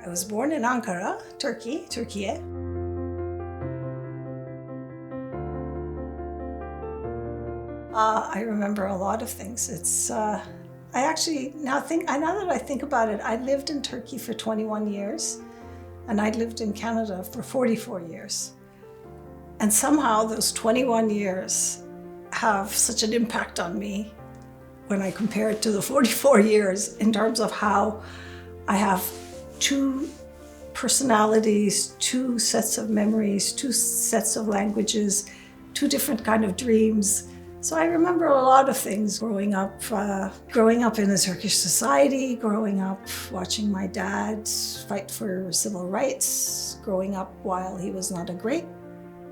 I was born in Ankara, Turkey. I remember a lot of things. Now that I think about it, I lived in Turkey for 21 years and I lived in Canada for 44 years. And somehow those 21 years have such an impact on me when I compare it to the 44 years in terms of how I have two personalities, two sets of memories, two sets of languages, two different kind of dreams. So I remember a lot of things growing up in the Turkish society, growing up watching my dad fight for civil rights, growing up while he was not a great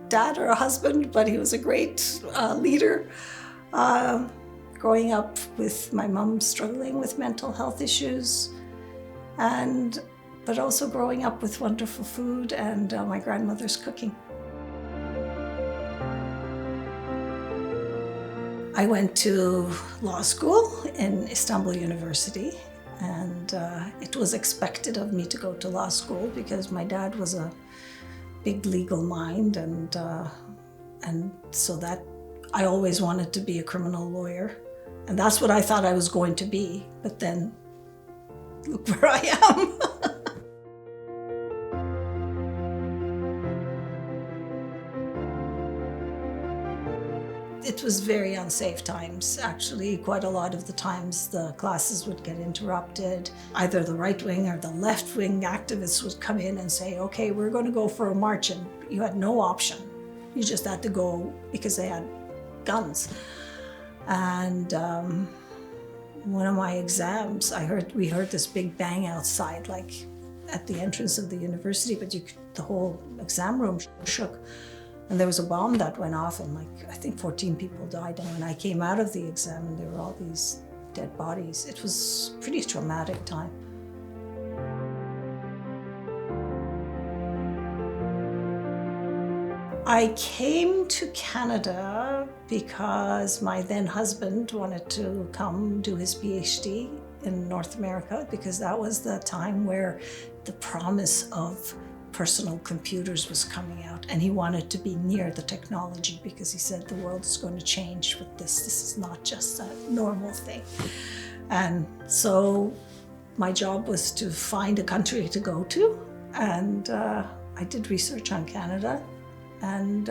dad or a husband, but he was a great leader. Growing up with my mom struggling with mental health issues, but also growing up with wonderful food and my grandmother's cooking. I went to law school in Istanbul University, and it was expected of me to go to law school because my dad was a big legal mind, and so that I always wanted to be a criminal lawyer, and that's what I thought I was going to be. But then, look where I am. It was very unsafe times, actually. Quite a lot of the times the classes would get interrupted. Either the right wing or the left wing activists would come in and say, okay, we're going to go for a march, and you had no option. You just had to go because they had guns. And one of my exams, we heard this big bang outside, like at the entrance of the university, but the whole exam room shook. And there was a bomb that went off, and I think 14 people died. And when I came out of the exam, there were all these dead bodies. It was a pretty traumatic time. I came to Canada because my then husband wanted to come do his PhD in North America, because that was the time where the promise of personal computers was coming out, and he wanted to be near the technology because he said the world is going to change with this. This is not just a normal thing. And so my job was to find a country to go to, and I did research on Canada, and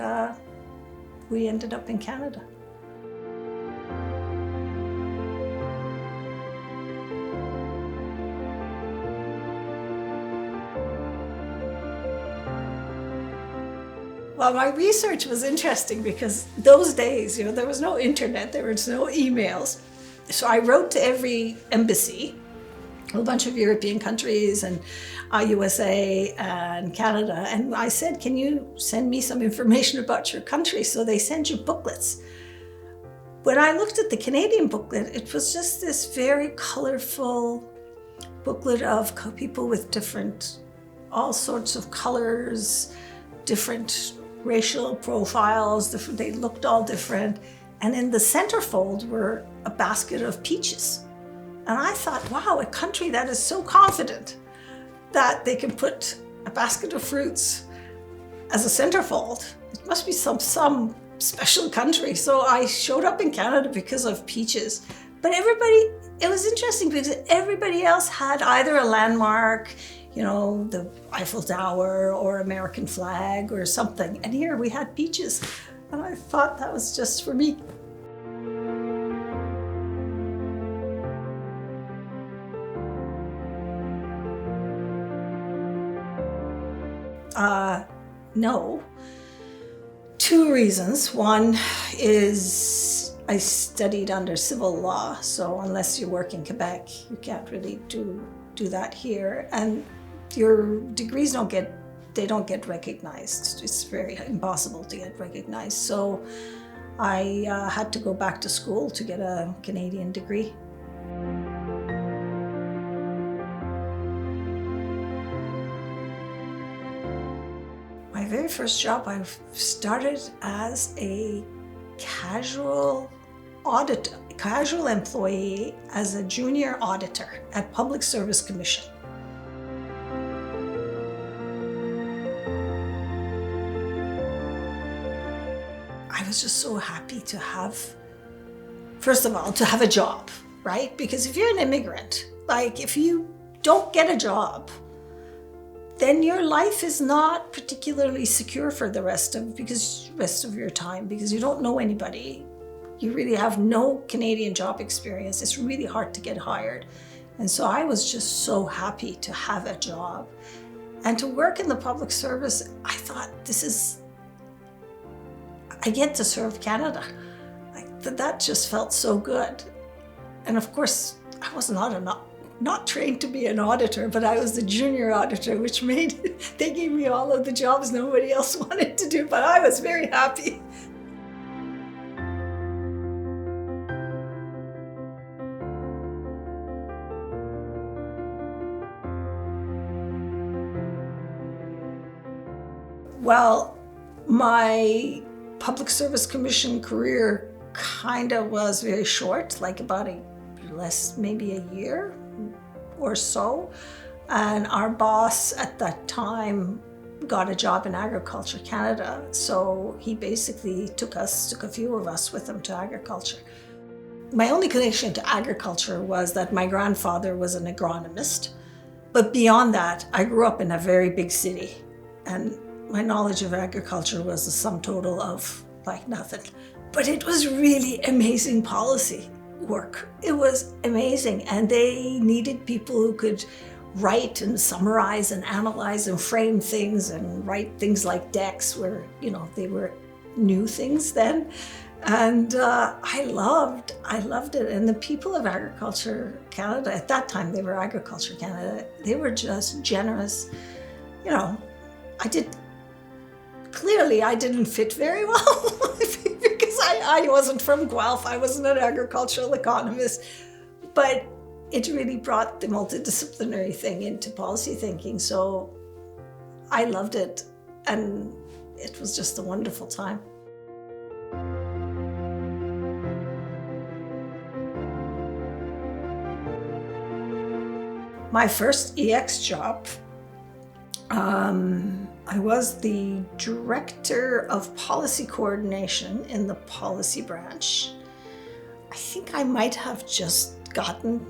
we ended up in Canada. Well, my research was interesting because those days, there was no internet, there was no emails. So I wrote to every embassy, a bunch of European countries and USA and Canada, and I said, can you send me some information about your country? So they send you booklets. When I looked at the Canadian booklet, it was just this very colorful booklet of people with all sorts of colors, different racial profiles, they looked all different. And in the centerfold were a basket of peaches. And I thought, wow, a country that is so confident that they can put a basket of fruits as a centerfold, it must be some special country. So I showed up in Canada because of peaches. But it was interesting because everybody else had either a landmark, the Eiffel Tower or American flag or something. And here we had peaches. And I thought that was just for me. No. Two reasons. One is I studied under civil law. So unless you work in Quebec, you can't really do that here. And your degrees don't get recognized. It's very impossible to get recognized. So I had to go back to school to get a Canadian degree. My very first job, I started as a casual employee as a junior auditor at Public Service Commission. was just so happy to have, first of all, to have a job, right? Because if you're an immigrant, like if you don't get a job, then your life is not particularly secure for the rest of your time, because you don't know anybody. You really have no Canadian job experience. It's really hard to get hired. And so I was just so happy to have a job. And to work in the public service, I thought, I get to serve Canada. That just felt so good. And of course, I was not trained to be an auditor, but I was the junior auditor, which they gave me all of the jobs nobody else wanted to do, but I was very happy. Well, my public service commission career kind of was very short, like about maybe a year or so. And our boss at that time got a job in Agriculture Canada. So he basically took a few of us with him to agriculture. My only connection to agriculture was that my grandfather was an agronomist. But beyond that, I grew up in a very big city, and my knowledge of agriculture was the sum total of like nothing. But it was really amazing policy work. It was amazing. And they needed people who could write and summarize and analyze and frame things and write things like decks where, they were new things then. And I loved it. And the people of Agriculture Canada, at that time they were Agriculture Canada, they were just generous. Clearly I didn't fit very well because I wasn't from Guelph. I wasn't an agricultural economist, but it really brought the multidisciplinary thing into policy thinking. So I loved it, and it was just a wonderful time. My first EX job, I was the director of policy coordination in the policy branch. I think I might have just gotten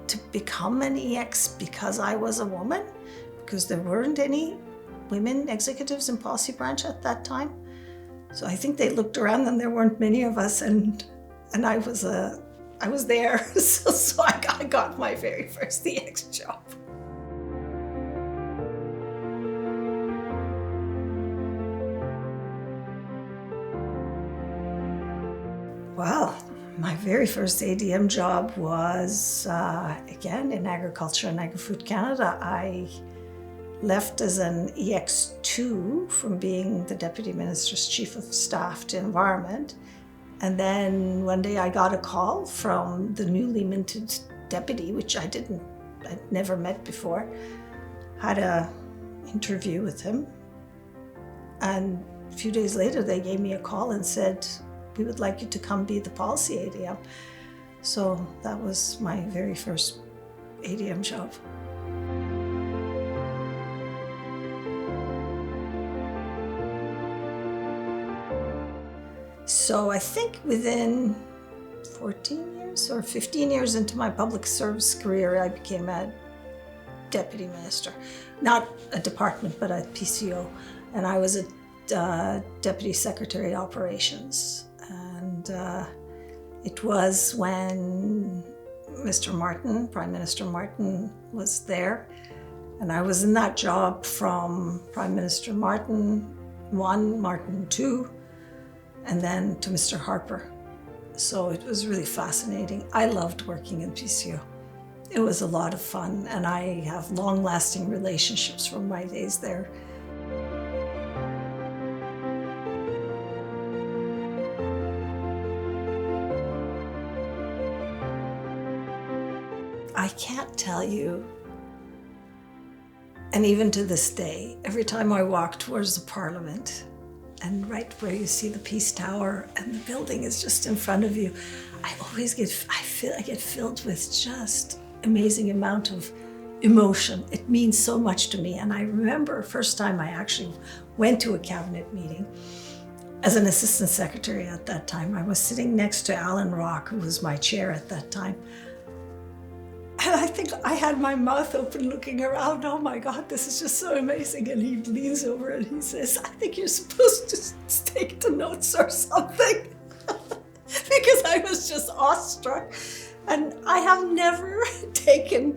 to become an EX because I was a woman, because there weren't any women executives in policy branch at that time. So I think they looked around and there weren't many of us, and I was there. so I got my very first EX job. Well, my very first ADM job was, again, in Agriculture and Agri-Food Canada. I left as an EX2 from being the Deputy Minister's Chief of Staff to Environment. And then one day I got a call from the newly minted deputy, which I'd never met before. Had an interview with him. And a few days later, they gave me a call and said, "We would like you to come be the policy ADM." So that was my very first ADM job. So I think within 14 years or 15 years into my public service career, I became a deputy minister. Not a department, but a PCO. And I was a deputy secretary operations. And it was when Mr. Martin, Prime Minister Martin, was there. And I was in that job from Prime Minister Martin 1, Martin 2, and then to Mr. Harper. So it was really fascinating. I loved working in PCO. It was a lot of fun, and I have long-lasting relationships from my days there. I can't tell you, and even to this day, every time I walk towards the Parliament, and right where you see the Peace Tower and the building is just in front of you, I get filled with just amazing amount of emotion. It means so much to me. And I remember first time I actually went to a cabinet meeting, as an assistant secretary at that time. I was sitting next to Alan Rock, who was my chair at that time. And I think I had my mouth open looking around. Oh my God, this is just so amazing. And he leans over and he says, I think you're supposed to take the notes or something. Because I was just awestruck. And I have never taken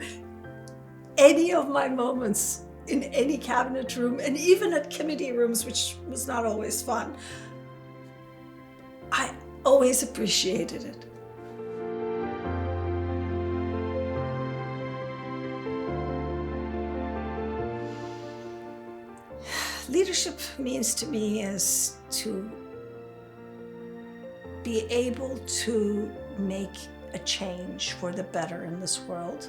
any of my moments in any cabinet room, and even at committee rooms, which was not always fun. I always appreciated it. Leadership means to me is to be able to make a change for the better in this world,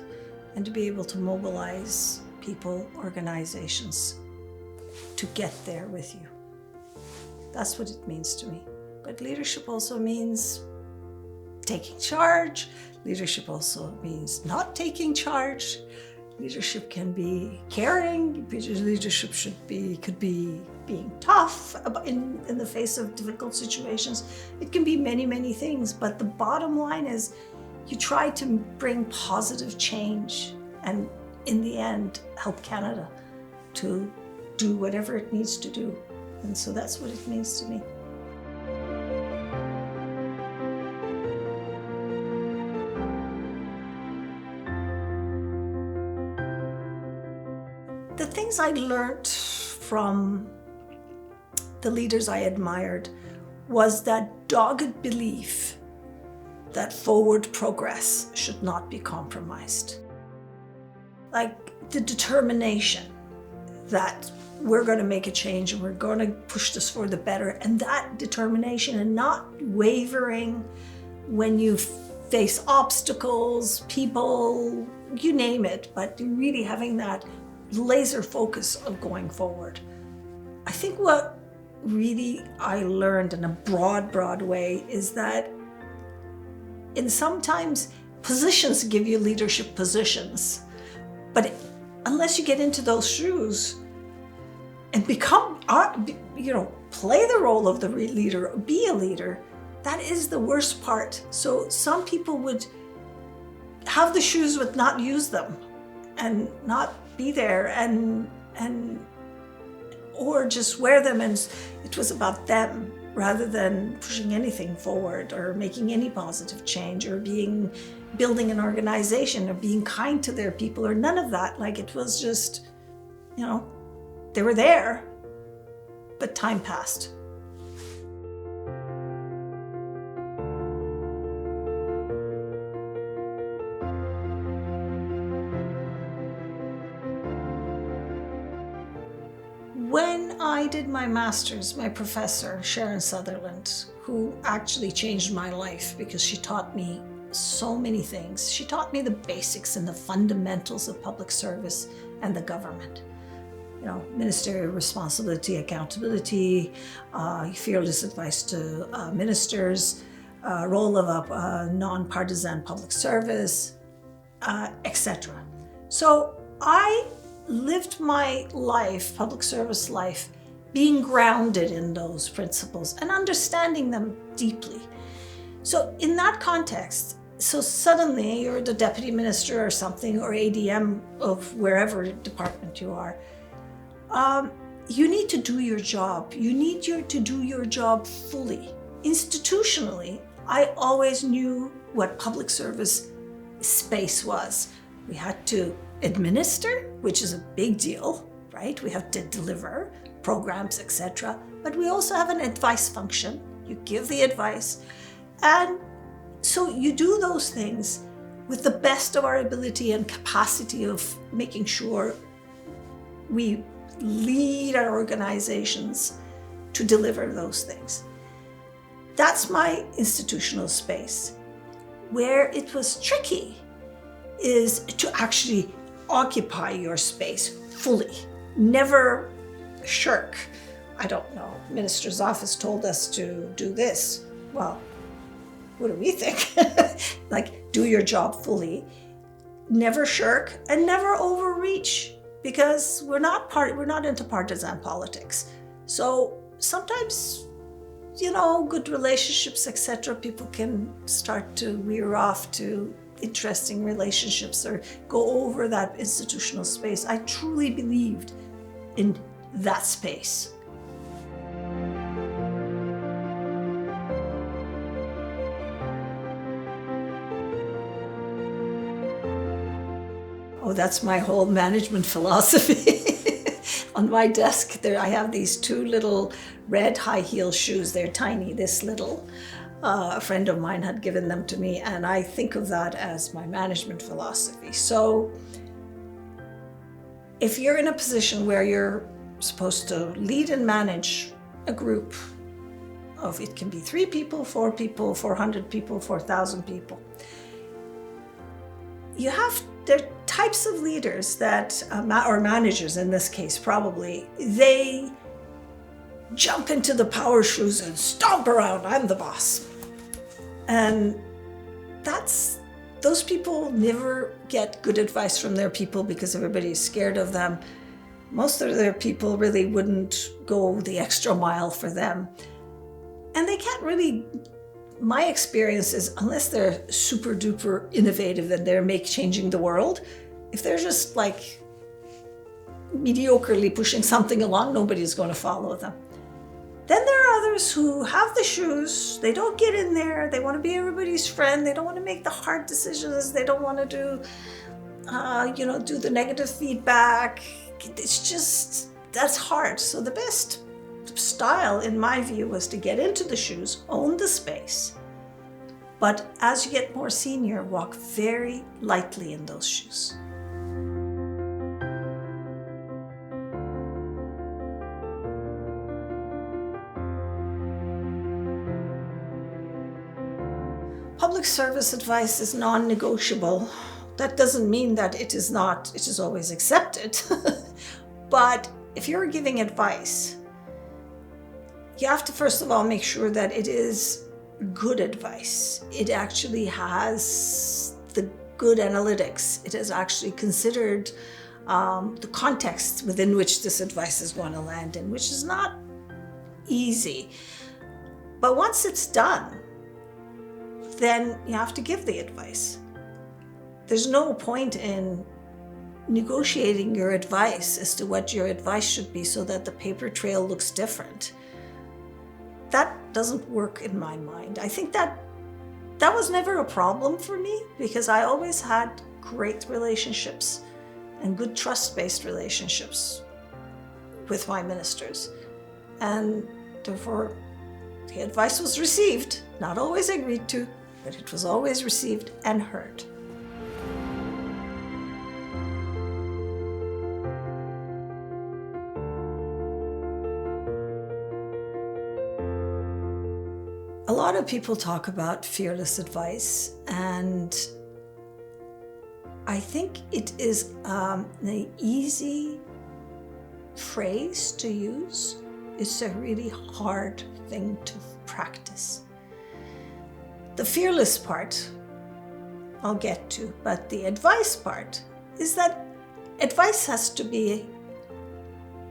and to be able to mobilize people, organizations to get there with you. That's what it means to me. But leadership also means taking charge. Leadership also means not taking charge. Leadership can be caring. Leadership could be being tough in the face of difficult situations. It can be many, many things. But the bottom line is you try to bring positive change and in the end help Canada to do whatever it needs to do. And so that's what it means to me. The things I learned from the leaders I admired was that dogged belief that forward progress should not be compromised. Like the determination that we're going to make a change and we're going to push this for the better, and that determination and not wavering when you face obstacles, people, you name it, but really having that laser focus of going forward. I think what really I learned in a broad way is that in sometimes positions give you leadership positions, but unless you get into those shoes and become, play the role of the leader, be a leader, that is the worst part. So some people would have the shoes but not use them and not be there and or just wear them and it was about them rather than pushing anything forward or making any positive change or building an organization or being kind to their people or none of that. Like it was just, they were there, but time passed. When I did my master's, my professor, Sharon Sutherland, who actually changed my life because she taught me so many things. She taught me the basics and the fundamentals of public service and the government. Ministerial responsibility, accountability, fearless advice to ministers, role of a non-partisan public service, etc. So I lived my life, public service life, being grounded in those principles and understanding them deeply. So in that context, so suddenly you're the deputy minister or something, or ADM of wherever department you are, you need to do your job. You need to do your job fully. Institutionally, I always knew what public service space was. We had to administer, which is a big deal, right? We have to deliver programs, etc. But we also have an advice function. You give the advice. And so you do those things with the best of our ability and capacity of making sure we lead our organizations to deliver those things. That's my institutional space. Where it was tricky is to actually occupy your space fully. Never shirk. I don't know, minister's office told us to do this. Well, what do we think? Like, do your job fully. Never shirk and never overreach, because we're not into partisan politics. So sometimes good relationships, etc., people can start to veer off to interesting relationships or go over that institutional space. I truly believed in that space. Oh, that's my whole management philosophy. On my desk there, I have these two little red high heel shoes. They're tiny, this little. A friend of mine had given them to me, and I think of that as my management philosophy. So if you're in a position where you're supposed to lead and manage a group of, it can be 3 people, 4 people, 400 people, 4,000 people, there are types of leaders that, or managers in this case probably, they jump into the power shoes and stomp around, I'm the boss. And those people never get good advice from their people because everybody is scared of them. Most of their people really wouldn't go the extra mile for them. And they can't really, my experience is, unless they're super duper innovative and they're changing the world, if they're just like mediocrely pushing something along, nobody's going to follow them. Then there are others who have the shoes, they don't get in there, they want to be everybody's friend, they don't want to make the hard decisions, they don't want to do the negative feedback. It's just, that's hard. So the best style, in my view, was to get into the shoes, own the space, but as you get more senior, walk very lightly in those shoes. Public service advice is non-negotiable. That doesn't mean that it is always accepted. But if you're giving advice, you have to first of all make sure that it is good advice. It actually has the good analytics. It is actually considered the context within which this advice is going to land in, which is not easy. But once it's done, then you have to give the advice. There's no point in negotiating your advice as to what your advice should be so that the paper trail looks different. That doesn't work in my mind. I think that was never a problem for me because I always had great relationships and good trust-based relationships with my ministers. And therefore, the advice was received, not always agreed to, but it was always received and heard. A lot of people talk about fearless advice, and I think it is an easy phrase to use. It's a really hard thing to practice. The fearless part I'll get to, but the advice part is that advice has to be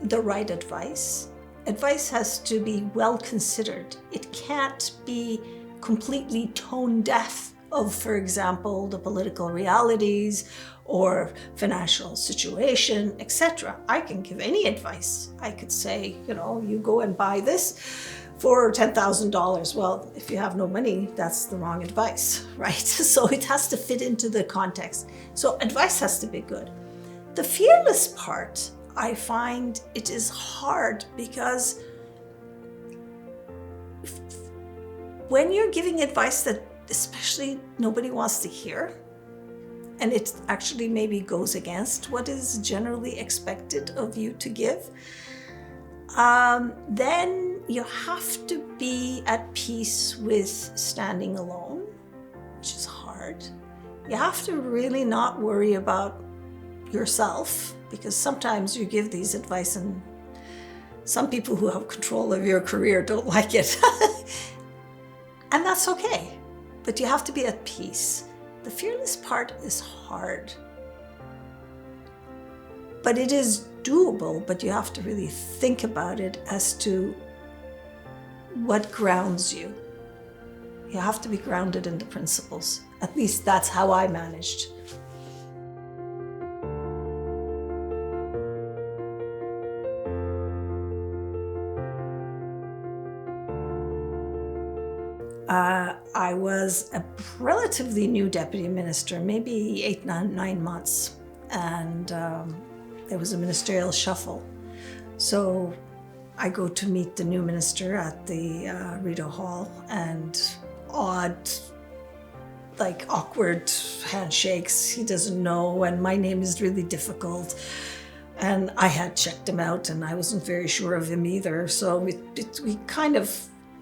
the right advice. Advice has to be well considered. It can't be completely tone deaf of, for example, the political realities or financial situation, etc. I can give any advice. I could say, you go and buy this for $10,000. Well, if you have no money, that's the wrong advice, right? So it has to fit into the context. So advice has to be good. The fearless part, I find it is hard because when you're giving advice that especially nobody wants to hear, and it actually maybe goes against what is generally expected of you to give, then you have to be at peace with standing alone, which is hard. You have to really not worry about yourself, because sometimes you give these advice and some people who have control of your career don't like it. And that's okay, but you have to be at peace. The fearless part is hard, but it is doable, but you have to really think about it as to what grounds you. You have to be grounded in the principles. At least that's how I managed. I was a relatively new deputy minister, maybe 9 months, and there was a ministerial shuffle. So I go to meet the new minister at the Rideau Hall, and awkward handshakes. He doesn't know, and my name is really difficult. And I had checked him out, and I wasn't very sure of him either. So we kind of,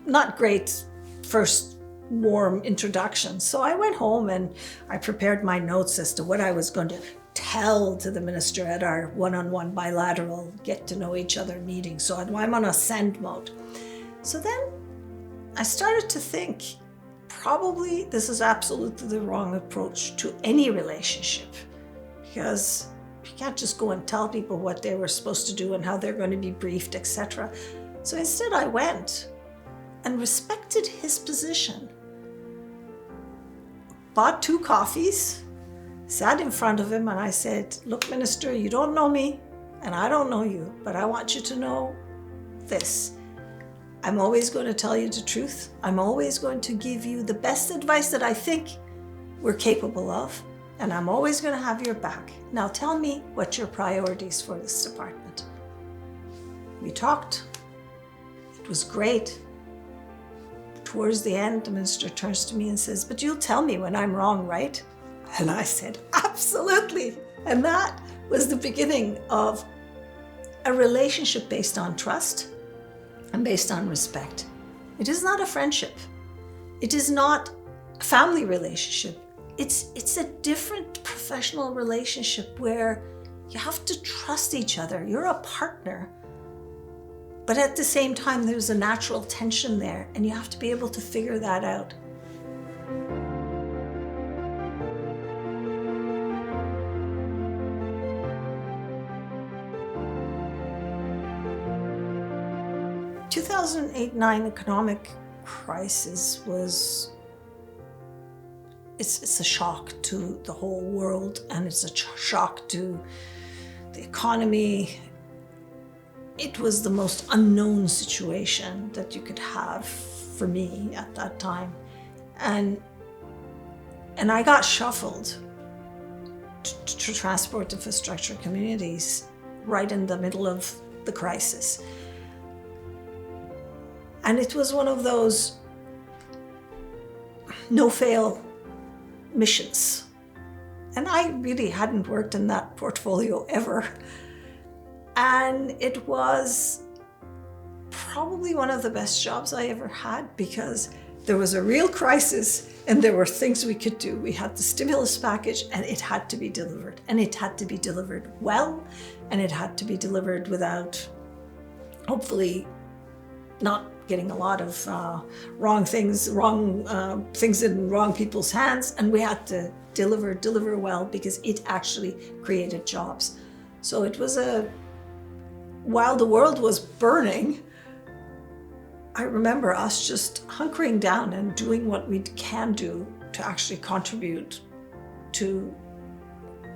not great first warm introduction. So I went home and I prepared my notes as to what I was going to tell to the minister at our one-on-one bilateral get to know each other meeting. So I'm on a send mode. So then I started to think, probably this is absolutely the wrong approach to any relationship, because you can't just go and tell people what they were supposed to do and how they're going to be briefed, etc. So instead I went and respected his position, bought 2 coffees, sat in front of him, and I said, look, Minister, you don't know me and I don't know you, but I want you to know this. I'm always going to tell you the truth. I'm always going to give you the best advice that I think we're capable of, and I'm always going to have your back. Now tell me what your priorities for this department. We talked. It was great. Towards the end, the minister turns to me and says, but you'll tell me when I'm wrong, right? And I said, absolutely. And that was the beginning of a relationship based on trust and based on respect. It is not a friendship. It is not a family relationship. It's a different professional relationship where you have to trust each other. You're a partner. But at the same time, there's a natural tension there, and you have to be able to figure that out. The 2008-9 economic crisis it's a shock to the whole world, and it's a shock to the economy. It was the most unknown situation that you could have for me at that time. And I got shuffled to transport infrastructure communities right in the middle of the crisis. And it was one of those no-fail missions. And I really hadn't worked in that portfolio ever. And it was probably one of the best jobs I ever had, because there was a real crisis and there were things we could do. We had the stimulus package and it had to be delivered, and it had to be delivered well, and it had to be delivered without, hopefully, not getting a lot of wrong things in wrong people's hands. And we had to deliver well, because it actually created jobs. So it was while the world was burning, I remember us just hunkering down and doing what we can do to actually contribute to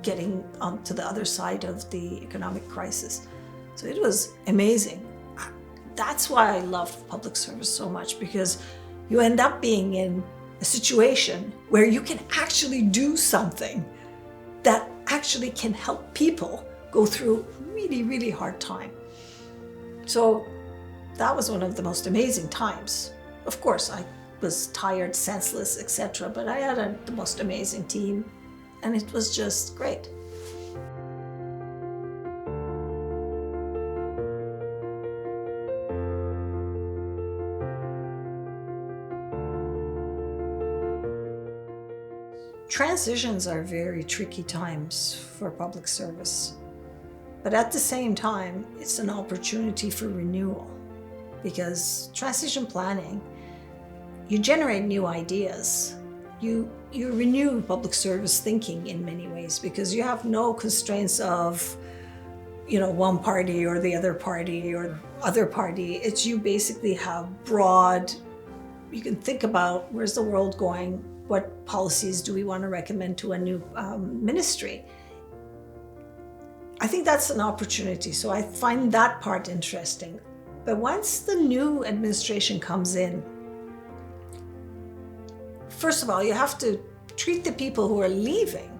getting onto the other side of the economic crisis. So it was amazing. That's why I love public service so much, because you end up being in a situation where you can actually do something that actually can help people go through a really, really hard time. So that was one of the most amazing times. Of course, I was tired, senseless, etc., but I had the most amazing team, and it was just great. Transitions are very tricky times for public service. But at the same time, it's an opportunity for renewal, because transition planning, you generate new ideas. You renew public service thinking in many ways, because you have no constraints of, one party or the other party or other party. It's you basically have broad, you can think about where's the world going, what policies do we want to recommend to a new ministry. I think that's an opportunity. So I find that part interesting. But once the new administration comes in, first of all, you have to treat the people who are leaving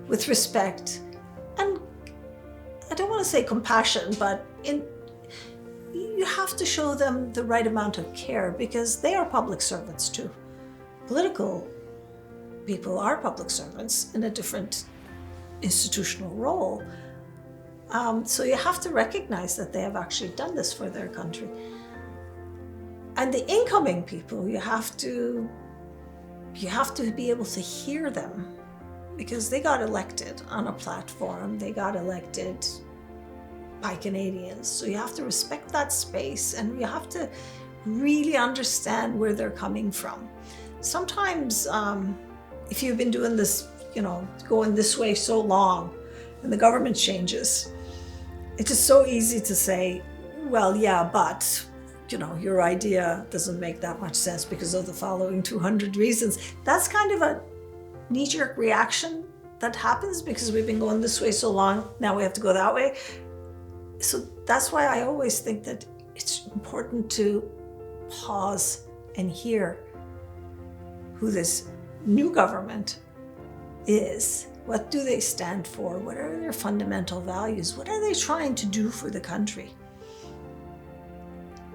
with respect and, I don't want to say compassion, but you have to show them the right amount of care because they are public servants too. Political people are public servants in a different institutional role. So you have to recognize that they have actually done this for their country. And the incoming people, you have to be able to hear them because they got elected on a platform, they got elected by Canadians. So you have to respect that space and you have to really understand where they're coming from. Sometimes if you've been doing this, going this way so long and the government changes, it's just so easy to say, well, yeah, but your idea doesn't make that much sense because of the following 200 reasons. That's kind of a knee-jerk reaction that happens because we've been going this way so long, now we have to go that way. So that's why I always think that it's important to pause and hear who this new government is. What do they stand for? What are their fundamental values? What are they trying to do for the country?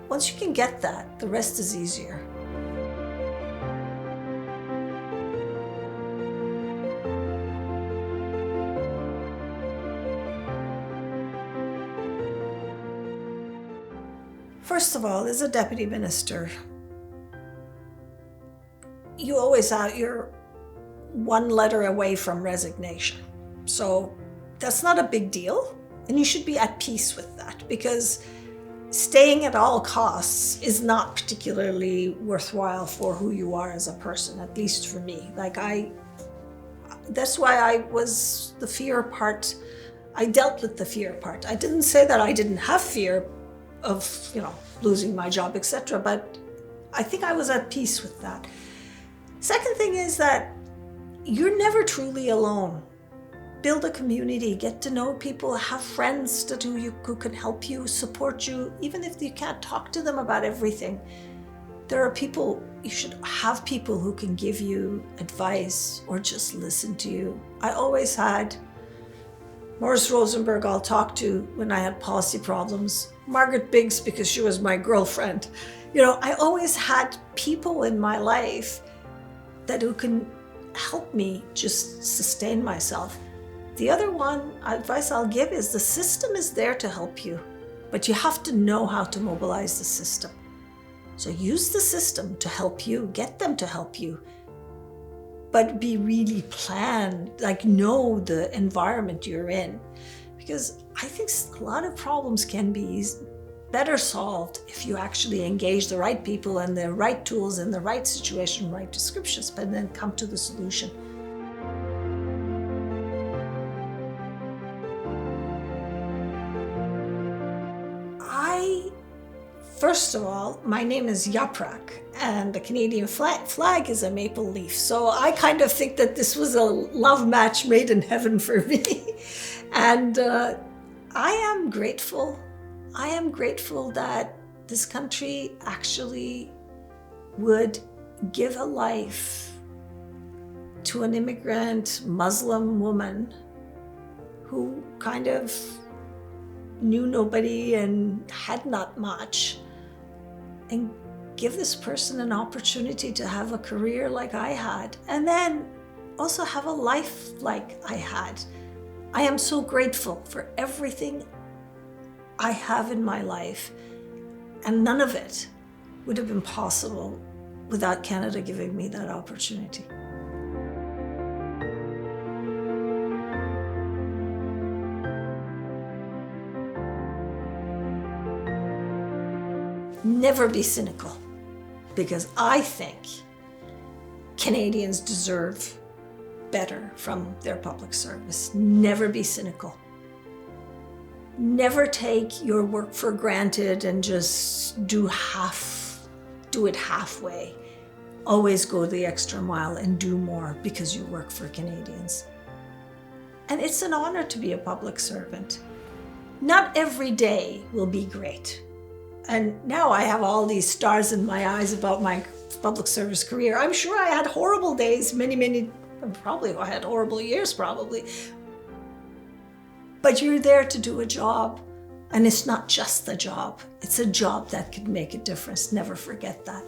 Once you can get that, the rest is easier. First of all, as a deputy minister, you always you're one letter away from resignation. So that's not a big deal. And you should be at peace with that because staying at all costs is not particularly worthwhile for who you are as a person, at least for me. That's why I was the fear part. I dealt with the fear part. I didn't say that I didn't have fear of, losing my job, etc. But I think I was at peace with that. Second thing is that you're never truly alone. Build a community, get to know people, have friends who can help you, support you, even if you can't talk to them about everything. There are people, you should have people who can give you advice or just listen to you. I always had Morris Rosenberg I'll talk to when I had policy problems, Margaret Biggs because she was my girlfriend. I always had people in my life who can help me just sustain myself. The other advice I'll give is the system is there to help you, but you have to know how to mobilize the system. So use the system to help you, get them to help you, but be really planned, know the environment you're in. Because I think a lot of problems can be better solved if you actually engage the right people and the right tools in the right situation, right descriptions, but then come to the solution. First of all, my name is Yaprak, and the Canadian flag is a maple leaf. So I kind of think that this was a love match made in heaven for me. And I am grateful. I am grateful that this country actually would give a life to an immigrant Muslim woman who kind of knew nobody and had not much, and give this person an opportunity to have a career like I had, and then also have a life like I had. I am so grateful for everything I have in my life, and none of it would have been possible without Canada giving me that opportunity. Never be cynical, because I think Canadians deserve better from their public service. Never be cynical. Never take your work for granted and just do it halfway. Always go the extra mile and do more because you work for Canadians. And it's an honor to be a public servant. Not every day will be great. And now I have all these stars in my eyes about my public service career. I'm sure I had horrible days, probably I had horrible years probably. But you're there to do a job. And it's not just the job. It's a job that could make a difference. Never forget that.